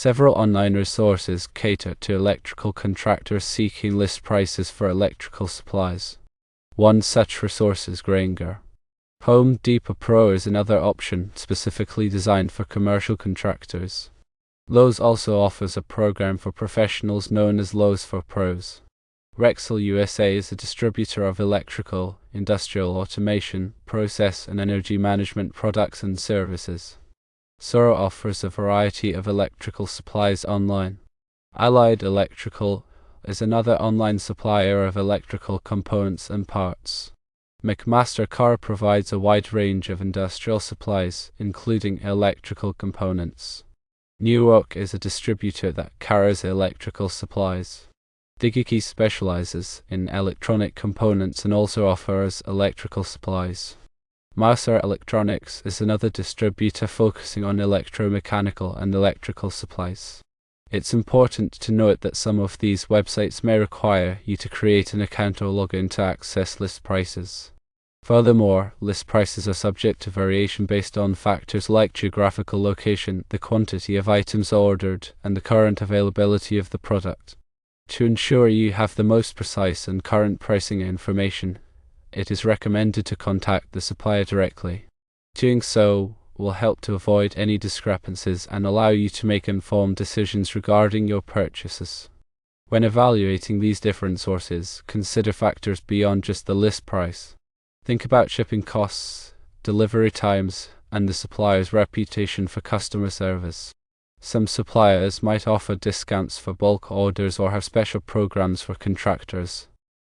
Several online resources cater to electrical contractors seeking list prices for electrical supplies. One such resource is Grainger. Home Depot Pro is another option specifically designed for commercial contractors. Lowe's also offers a program for professionals known as Lowe's for Pros. Rexel USA is a distributor of electrical, industrial automation, process and energy management products and services. Sora offers a variety of electrical supplies online. Allied Electrical is another online supplier of electrical components and parts. McMaster-Carr provides a wide range of industrial supplies, including electrical components. Newark is a distributor that carries electrical supplies. Digikey specializes in electronic components and also offers electrical supplies. Mouser Electronics is another distributor focusing on electromechanical and electrical supplies. It's important to note that some of these websites may require you to create an account or login to access list prices. Furthermore, list prices are subject to variation based on factors like geographical location, the quantity of items ordered, and the current availability of the product. To ensure you have the most precise and current pricing information, it is recommended to contact the supplier directly. Doing so will help to avoid any discrepancies and allow you to make informed decisions regarding your purchases. When evaluating these different sources, consider factors beyond just the list price. Think about shipping costs, delivery times, and the supplier's reputation for customer service. Some suppliers might offer discounts for bulk orders or have special programs for contractors.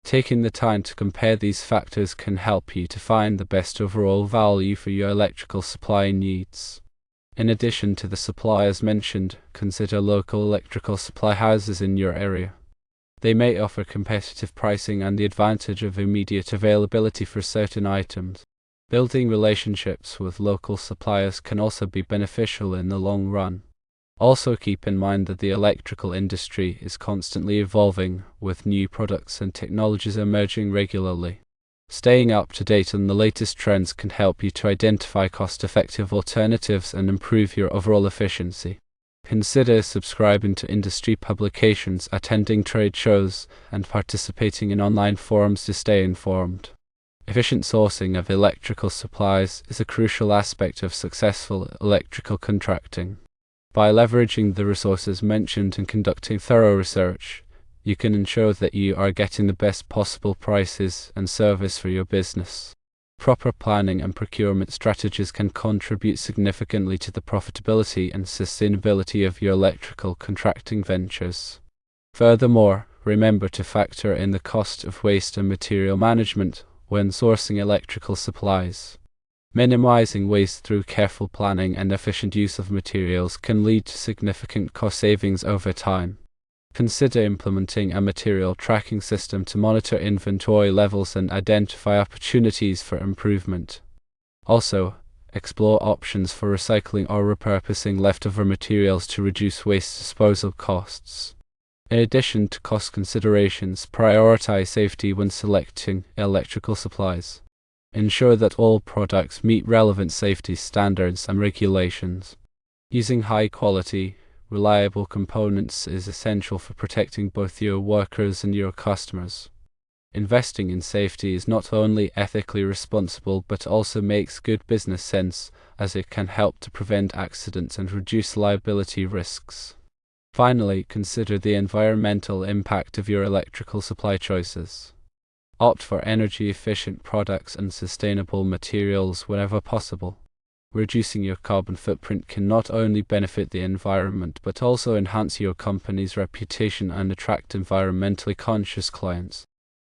Taking the time to compare these factors can help you to find the best overall value for your electrical supply needs. In addition to the suppliers mentioned, consider local electrical supply houses in your area. They may offer competitive pricing and the advantage of immediate availability for certain items. Building relationships with local suppliers can also be beneficial in the long run. Also keep in mind that the electrical industry is constantly evolving, with new products and technologies emerging regularly. Staying up to date on the latest trends can help you to identify cost-effective alternatives and improve your overall efficiency. Consider subscribing to industry publications, attending trade shows, and participating in online forums to stay informed. Efficient sourcing of electrical supplies is a crucial aspect of successful electrical contracting. By leveraging the resources mentioned and conducting thorough research, you can ensure that you are getting the best possible prices and service for your business. Proper planning and procurement strategies can contribute significantly to the profitability and sustainability of your electrical contracting ventures. Furthermore, remember to factor in the cost of waste and material management when sourcing electrical supplies. Minimizing waste through careful planning and efficient use of materials can lead to significant cost savings over time. Consider implementing a material tracking system to monitor inventory levels and identify opportunities for improvement. Also, explore options for recycling or repurposing leftover materials to reduce waste disposal costs. In addition to cost considerations, prioritize safety when selecting electrical supplies. Ensure that all products meet relevant safety standards and regulations. Using high-quality, reliable components is essential for protecting both your workers and your customers. Investing in safety is not only ethically responsible but also makes good business sense, as it can help to prevent accidents and reduce liability risks. Finally, consider the environmental impact of your electrical supply choices. Opt for energy-efficient products and sustainable materials whenever possible. Reducing your carbon footprint can not only benefit the environment but also enhance your company's reputation and attract environmentally conscious clients.